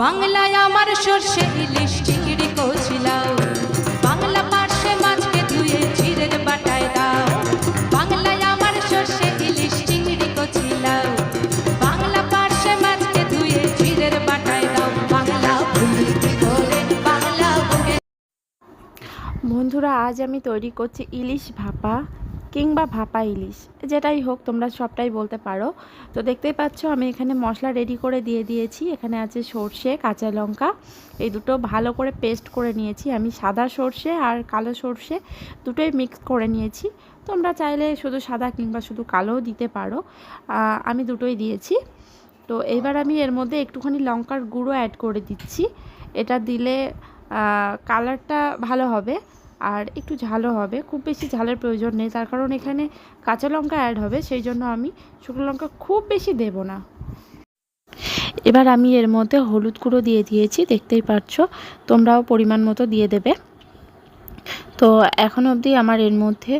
বাংলায় আমার সর্ষে ইলিশ চিংড়ি কচলাও, বাংলা পার্শ্বে মাছকে ধুয়ে জিরের বাটায় দাও। বাংলায় আমার সর্ষে ইলিশ চিংড়ি কচলাও, বাংলা পার্শ্বে মাছকে ধুয়ে জিরের বাটায় দাও। বাংলা ভুলিতে করে বাংলা বুকে। বন্ধুরা, আজ আমি তৈরি করছি ইলিশ ভাপা কিংবা ভাপা ইলিশ, যেটাই হোক তোমরা সবটাই বলতে পারো। তো দেখতেই পাচ্ছ আমি এখানে মশলা রেডি করে দিয়ে দিয়েছি। এখানে আছে সর্ষে, কাঁচা লঙ্কা, এই দুটো ভালো করে পেস্ট করে নিয়েছি। আমি সাদা সর্ষে আর কালো সর্ষে দুটোই মিক্স করে নিয়েছি। তোমরা চাইলে শুধু সাদা কিংবা শুধু কালোও দিতে পারো, আমি দুটোই দিয়েছি। তো এবার আমি এর মধ্যে একটুখানি লঙ্কার গুঁড়ো অ্যাড করে দিচ্ছি। এটা দিলে কালারটা ভালো হবে আর একটু ঝালও হবে। খুব বেশি ঝালের প্রয়োজন নেই, তার কারণ এখানে কাঁচা লঙ্কা অ্যাড হবে, সেই জন্য আমি শুকনো লঙ্কা খুব বেশি দেব না। এবার আমি এর মধ্যে হলুদ গুঁড়ো দিয়ে দিয়েছি, দেখতেই পাচ্ছ, তোমরাও পরিমাণ মতো দিয়ে দেবে। তো এখন অবধি আমার এর মধ্যে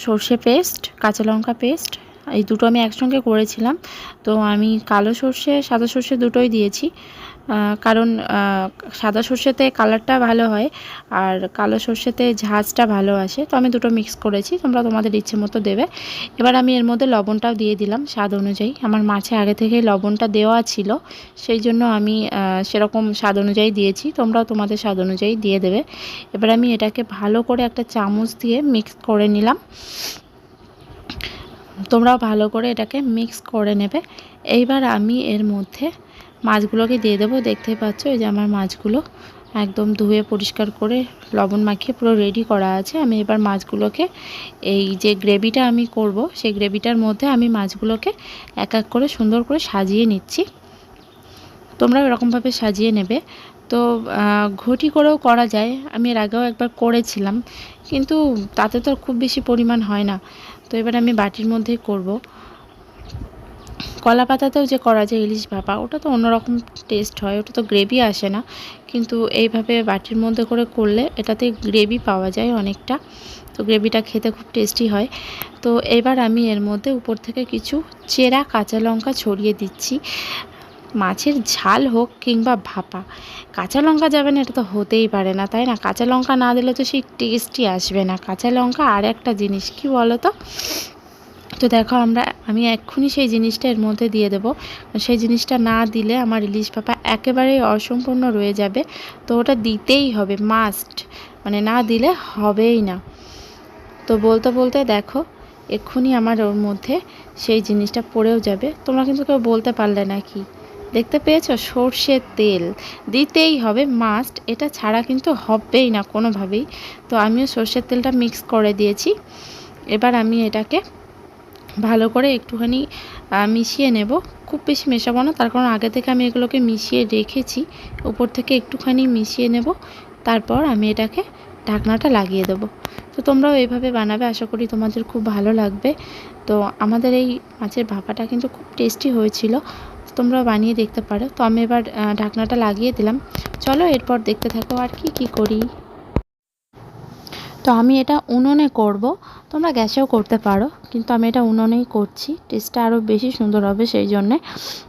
সর্ষে পেস্ট, কাঁচা লঙ্কা পেস্ট, এই দুটো আমি একসঙ্গে করেছিলাম। তো আমি কালো সর্ষে, সাদা সর্ষে দুটোই দিয়েছি, কারণ সাদা সর্ষেতে কালারটা ভালো হয় আর কালো সর্ষেতে ঝাঁঝটা ভালো আসে। তো আমি দুটো মিক্স করেছি, তোমরা তোমাদের ইচ্ছে মতো দেবে। এবার আমি এর মধ্যে লবণটাও দিয়ে দিলাম স্বাদ অনুযায়ী। আমার মাছে আগে থেকেই লবণটা দেওয়া ছিল, সেই জন্য আমি সেরকম স্বাদ অনুযায়ী দিয়েছি, তোমরাও তোমাদের স্বাদ অনুযায়ী দিয়ে দেবে। এবার আমি এটাকে ভালো করে একটা চামচ দিয়ে মিক্স করে নিলাম। তোমরাও ভালো করে এটাকে মিক্স করে নেবে। এইবার আমি এর মধ্যে মাছগুলোকে দিয়ে দেবো। দেখতেই পাচ্ছ, এই যে আমার মাছগুলো একদম ধুয়ে পরিষ্কার করে লবণ মাখিয়ে পুরো রেডি করা আছে। আমি এবার মাছগুলোকে, এই যে গ্রেভিটা আমি করব, সেই গ্রেভিটার মধ্যে আমি মাছগুলোকে এক এক করে সুন্দর করে সাজিয়ে নিচ্ছি। তোমরা এরকমভাবে সাজিয়ে নেবে। তো ঘটি করেও করা যায়, আমি এর আগেও একবার করেছিলাম, কিন্তু তাতে তো খুব বেশি পরিমাণ হয় না। তো এবার আমি বাটির মধ্যেই করব। কলা পাতাতেও যে করা যায় ইলিশ ভাপা, ওটা তো অন্যরকম টেস্ট হয়, ওটা তো গ্রেভি আসে না, কিন্তু এইভাবে বাটির মধ্যে করে করলে এটাতে গ্রেভি পাওয়া যায় অনেকটা। তো গ্রেভিটা খেতে খুব টেস্টি হয়। তো এবার আমি এর মধ্যে উপর থেকে কিছু চেরা কাঁচা লঙ্কা ছড়িয়ে দিচ্ছি। মাছের ঝাল হোক কিংবা ভাপা, কাঁচা লঙ্কা যাবে না এটা তো হতেই পারে না, তাই না? কাঁচা লঙ্কা না দিলে তো সেই টেস্টই আসবে না। কাঁচা লঙ্কা আর একটা জিনিস, কি বলো তো? তো দেখো, আমি এক্ষুনি সেই জিনিসটা এর মধ্যে দিয়ে দেবো। সেই জিনিসটা না দিলে আমার ইলিশ ভাপা একেবারেই অসম্পূর্ণ রয়ে যাবে। তো ওটা দিতেই হবে, মাস্ট, মানে না দিলে হবেই না। তো বলতে বলতে দেখো, এক্ষুনি আমার ওর মধ্যে সেই জিনিসটা পড়েও যাবে। তোমরা কিন্তু কেউ বলতে পারলে না কি? দেখতে পেয়েছো? সর্ষের তেল দিতেই হবে, মাস্ট, এটা ছাড়া কিন্তু হবেই না কোনোভাবেই। তো আমিও সর্ষের তেলটা মিক্স করে দিয়েছি। এবার আমি এটাকে ভালো করে একটুখানি মিশিয়ে নেব। খুব বেশি মেশাবো না, তার কারণ আগে থেকে আমি এগুলোকে মিশিয়ে রেখেছি। উপর থেকে একটুখানি মিশিয়ে নেব, তারপর আমি এটাকে ঢাকনাটা লাগিয়ে দেবো। তো তোমরাও এইভাবে বানাবে, আশা করি তোমাদের খুব ভালো লাগবে। তো আমাদের এই মাছের ভাপাটা কিন্তু খুব টেস্টি হয়েছিল, তোমরাও বানিয়ে দেখতে পারো। তো আমি এবার ঢাকনাটা লাগিয়ে দিলাম। চলো এরপর দেখতে থাকো আর কি করি। তো আমি এটা উনুনে করব, তোমরা গ্যাসেও করতে পারো, কিন্তু আমি এটা উনুনেই করছি, টেস্টটা আরও বেশি সুন্দর হবে সেই জন্যে।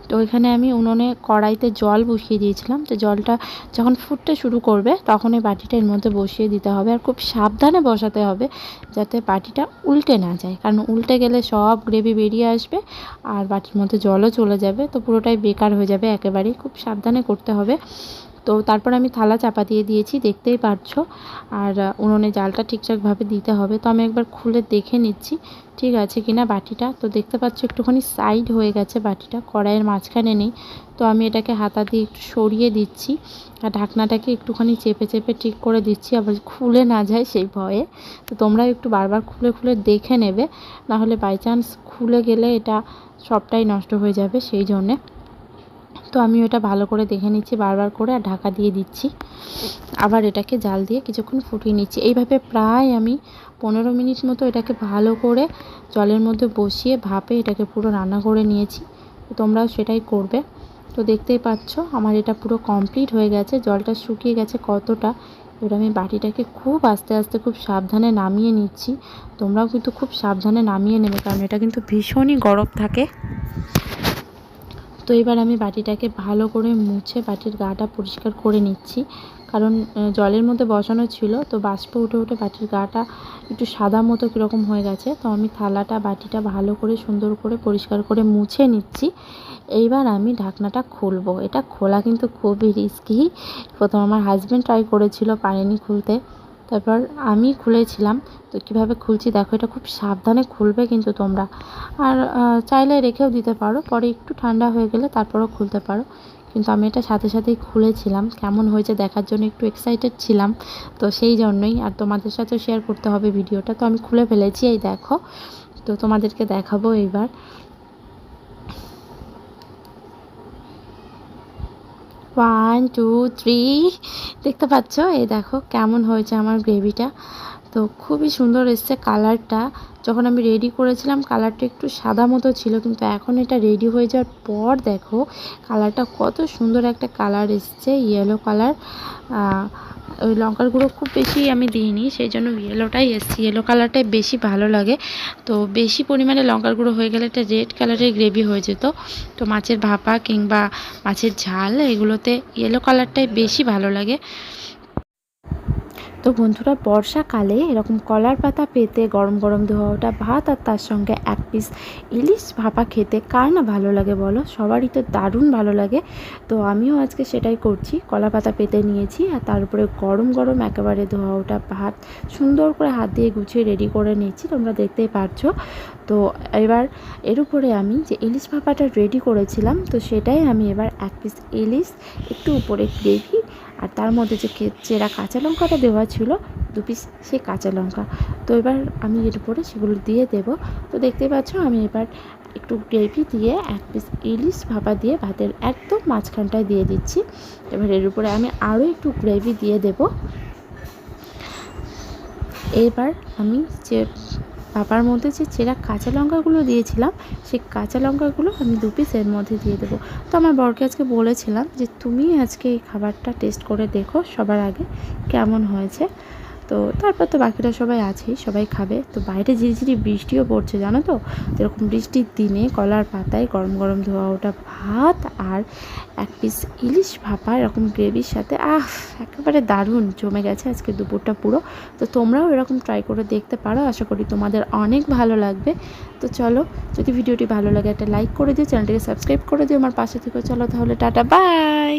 তো ওইখানে আমি উনুনে কড়াইতে জল বসিয়ে দিয়েছিলাম। তো জলটা যখন ফুটতে শুরু করবে তখন এই বাটিটা এর মধ্যে বসিয়ে দিতে হবে, আর খুব সাবধানে বসাতে হবে যাতে বাটিটা উল্টে না যায়, কারণ উল্টে গেলে সব গ্রেভি বেরিয়ে আসবে আর বাটির মধ্যে জলও চলে যাবে, তো পুরোটাই বেকার হয়ে যাবে একেবারেই। খুব সাবধানে করতে হবে। তো তারপর আমি থালা চাপা দিয়ে দিয়েছি, দেখতেই পাচ্ছো, আর উনুনে জালটা ঠিকঠাকভাবে দিতে হবে। তো আমি একবার খুলে দেখে নিচ্ছি ঠিক আছে কিনা বাটিটা। তো দেখতে পাচ্ছ একটুখানি সাইড হয়ে গেছে বাটিটা, কড়াইয়ের মাঝখানে নেই। তো আমি এটাকে হাতা দিয়ে একটু সরিয়ে দিচ্ছি আর ঢাকনাটাকে একটুখানি চেপে চেপে ঠিক করে দিচ্ছি, আবার খুলে না যায় সেই ভয়ে। তো তোমরা একটু বারবার খুলে খুলে দেখে নেবে, নাহলে বাই চান্স খুলে গেলে এটা সবটাই নষ্ট হয়ে যাবে, সেই জন্যে। তো আমি ওটা ভালো করে দেখে নিচ্ছি বারবার করে, আর ঢাকা দিয়ে দিচ্ছি। আবার এটাকে জাল দিয়ে কিছুক্ষণ ফুটিয়ে নিচ্ছি। এইভাবে প্রায় আমি 15 মিনিট মতো এটাকে ভালো করে জলের মধ্যে বসিয়ে ভাপে এটাকে পুরো রান্না করে নিয়েছি। তো তোমরাও সেটাই করবে। তো দেখতেই পাচ্ছ আমার এটা পুরো কমপ্লিট হয়ে গেছে, জলটা শুকিয়ে গেছে কতটা। এবার আমি বাটিটাকে খুব আস্তে আস্তে খুব সাবধানে নামিয়ে নিচ্ছি। তোমরাও কিন্তু খুব সাবধানে নামিয়ে নেবে, কারণ এটা কিন্তু ভীষণই গরম থাকে। তো এবার আমি বাটিটাকে ভালো করে মুছে বাটির গাটা পরিষ্কার করে নিচ্ছি, কারণ জলের মধ্যে বসানো ছিল, তো বাষ্প উঠে উঠে বাটির গাটা একটু সাদা মতো কীরকম হয়ে গেছে। তো আমি থালাটা বাটিটা ভালো করে সুন্দর করে পরিষ্কার করে মুছে নিচ্ছি। এইবার আমি ঢাকনাটা খুলবো। এটা খোলা কিন্তু খুবই রিস্কি। প্রথম আমার হাজব্যান্ড ট্রাই করেছিল, পারেনি খুলতে, তারপর আমি খুলেছিলাম। তো কীভাবে খুলছি দেখো, এটা খুব সাবধানে খুলবে কিন্তু তোমরা। আর চাইলে রেখেও দিতে পারো, পরে একটু ঠান্ডা হয়ে গেলে তারপরও খুলতে পারো। কিন্তু আমি এটা সাথে সাথেই খুলেছিলাম, কেমন হয়েছে দেখার জন্য একটু এক্সাইটেড ছিলাম, তো সেই জন্যই। আর তোমাদের সাথেও শেয়ার করতে হবে ভিডিওটা। তো আমি খুলে ফেলেছি, এই দেখো। তো তোমাদেরকে দেখাবো এইবার। 1 2 3 দেখতে পাচ্ছ? এই দেখো কেমন হয়েছে আমার গ্রেভিটা। তো খুবই সুন্দর এসছে কালারটা। যখন আমি রেডি করেছিলাম কালারটা একটু সাদা মতো ছিল, কিন্তু এখন এটা রেডি হয়ে যাওয়ার পর দেখো কালারটা কত সুন্দর একটা কালার এসছে, ইয়েলো কালার। ওই লঙ্কার গুঁড়ো খুব বেশি আমি দিইনি, সেই জন্য ইয়েলোটাই এসছে। ইয়েলো কালারটাই বেশি ভালো লাগে। তো বেশি পরিমাণে লঙ্কার গুঁড়ো হয়ে গেলে একটা রেড কালারের গ্রেভি হয়ে যেত। তো মাছের ভাপা কিংবা মাছের ঝাল এগুলোতে ইয়েলো কালারটাই বেশি ভালো লাগে। তো বন্ধুরা, বর্ষাকালে এরকম কলার পাতা পেতে গরম গরম ধোয়া ভাত আর তার সঙ্গে এক পিস ইলিশ ভাপা খেতে কার না ভালো লাগে বলো? সবারই তো দারুণ ভালো লাগে। তো আমিও আজকে সেটাই করছি, কলা পাতা পেতে নিয়েছি আর তার উপরে গরম গরম একেবারে ধোয়া ভাত সুন্দর করে হাত দিয়ে গুছিয়ে রেডি করে নিচ্ছি, তোমরা দেখতেই পারছো। তো এবার এর উপরে আমি যে ইলিশ ভাপাটা রেডি করেছিলাম, তো সেটাই আমি এবার এক পিস ইলিশ, একটু উপরে গ্রেভি, আর তার মধ্যে যে চেরা কাঁচা লঙ্কাটা দেওয়া ছিল 2 পিস, সেই কাঁচা লঙ্কা। তো এবার আমি এর উপরে সেগুলো দিয়ে দেব। তো দেখতেই পাচ্ছ আমি এবার একটু গ্রেভি দিয়ে এক পিস ইলিশ ভাপা দিয়ে ভাতের একদম মাঝখানটায় দিয়ে দিচ্ছি। এবার এর উপরে আমি আরও একটু গ্রেভি দিয়ে দেব। এবার আমি যে ভাপার মধ্যে যে চেরা কাঁচা লঙ্কাগুলো দিয়েছিলাম, সেই কাঁচা লঙ্কাগুলো আমি 2 পিস এর মধ্যে দিয়ে দেবো। তো আমার বরকে আজকে বলেছিলাম যে তুমি আজকে এই খাবারটা টেস্ট করে দেখো সবার আগে কেমন হয়েছে। তো তারপর তো বাকিরা সবাই আছেই, সবাই খাবে। তো বাইরে ঝিরিঝিরি বৃষ্টিও পড়ছে জানো তো। এরকম বৃষ্টির দিনে কলার পাতায় গরম গরম ধোয়া ওটা ভাত আর এক পিস ইলিশ ভাপা এরকম গ্রেভির সাথে একেবারে দারুণ জমে গেছে আজকে দুপুরটা পুরো। তো তোমরাও এরকম ট্রাই করে দেখতে পারো, আশা করি তোমাদের অনেক ভালো লাগবে। তো চলো, যদি ভিডিওটি ভালো লাগে একটা লাইক করে দিও, চ্যানেলটিকে সাবস্ক্রাইব করে দিও, আমার পাশে থেকে। চলো তাহলে, টাটা, বাই।